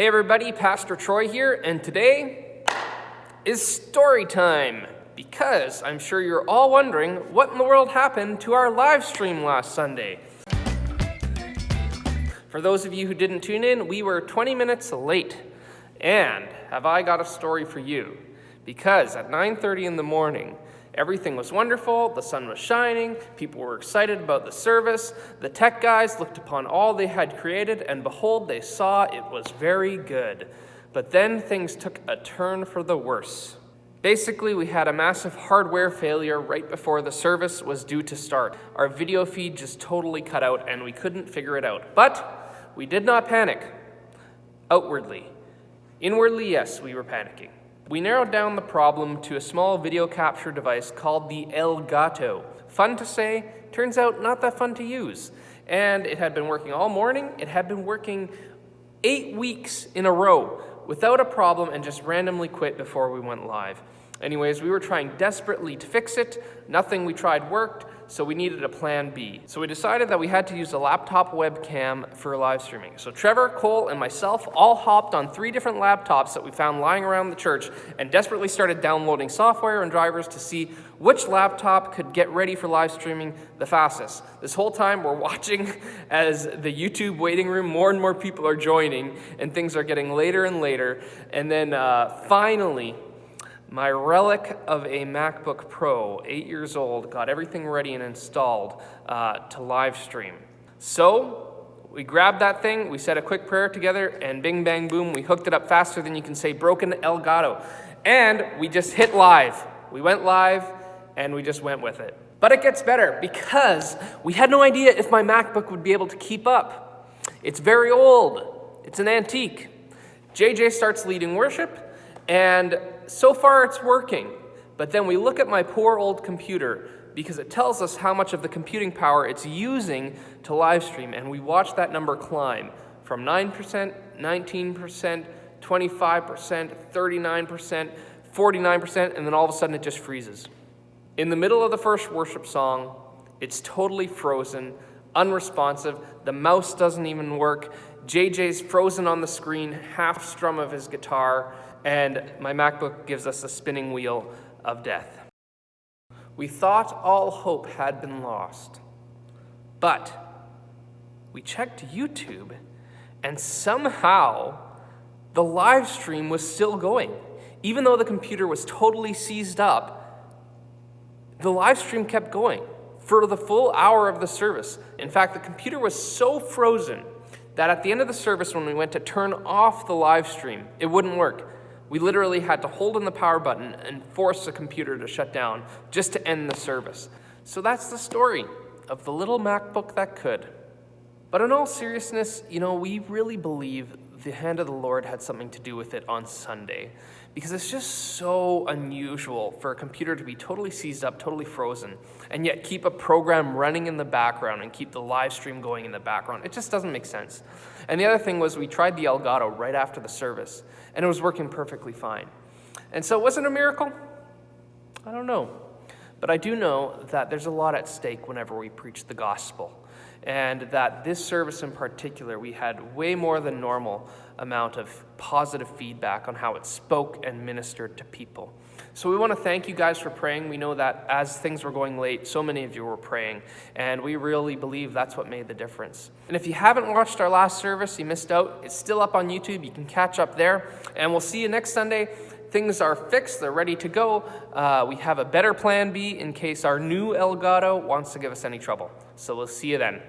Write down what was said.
Hey everybody, Pastor Troy here, and today is story time, because I'm sure you're all wondering what in the world happened to our live stream last Sunday. For those of you who didn't tune in, we were 20 minutes late, and have I got a story for you, because at 9:30 in the morning, everything was wonderful, the sun was shining, people were excited about the service, the tech guys looked upon all they had created, and behold, they saw it was very good. But then things took a turn for the worse. Basically, we had a massive hardware failure right before the service was due to start. Our video feed just totally cut out, and we couldn't figure it out. But we did not panic. Outwardly. Inwardly, yes, we were panicking. We narrowed down the problem to a small video capture device called the Elgato. Fun to say, turns out not that fun to use. And it had been working all morning. It had been working 8 weeks in a row without a problem and just randomly quit before we went live. Anyways, we were trying desperately to fix it. Nothing we tried worked, so we needed a plan B. So we decided that we had to use a laptop webcam for live streaming. So Trevor, Cole, and myself all hopped on 3 different laptops that we found lying around the church and desperately started downloading software and drivers to see which laptop could get ready for live streaming the fastest. This whole time we're watching as the YouTube waiting room, more and more people are joining and things are getting later and later. And then finally, my relic of a MacBook Pro, 8 years old, got everything ready and installed to live stream. So we grabbed that thing, we said a quick prayer together, and bing, bang, boom, we hooked it up faster than you can say broken Elgato. And we just hit live. We went live, and we just went with it. But it gets better, because we had no idea if my MacBook would be able to keep up. It's very old. It's an antique. JJ starts leading worship, and so far it's working, but then we look at my poor old computer because it tells us how much of the computing power it's using to live stream, and we watch that number climb from 9%, 19%, 25%, 39%, 49%, and then all of a sudden it just freezes. In the middle of the first worship song, it's totally frozen, unresponsive, the mouse doesn't even work, JJ's frozen on the screen, half strum of his guitar, and my MacBook gives us a spinning wheel of death. We thought all hope had been lost, but we checked YouTube, and somehow the live stream was still going. Even though the computer was totally seized up, the live stream kept going for the full hour of the service. In fact, the computer was so frozen that at the end of the service, when we went to turn off the live stream, it wouldn't work. We literally had to hold in the power button and force the computer to shut down just to end the service. So that's the story of the little MacBook that could. But in all seriousness, we really believe the hand of the Lord had something to do with it on Sunday, because it's just so unusual for a computer to be totally seized up, totally frozen, and yet keep a program running in the background and keep the live stream going in the background. It just doesn't make sense. And the other thing was, we tried the Elgato right after the service, and it was working perfectly fine. And so was it a miracle? I don't know. But I do know that there's a lot at stake whenever we preach the gospel. And that this service in particular, we had way more than normal amount of positive feedback on how it spoke and ministered to people. So we want to thank you guys for praying. We know that as things were going late, so many of you were praying, and we really believe that's what made the difference. And if you haven't watched our last service, you missed out. It's still up on YouTube. You can catch up there, and we'll see you next Sunday. Things are fixed. They're ready to go. We have a better plan B in case our new Elgato wants to give us any trouble. So we'll see you then.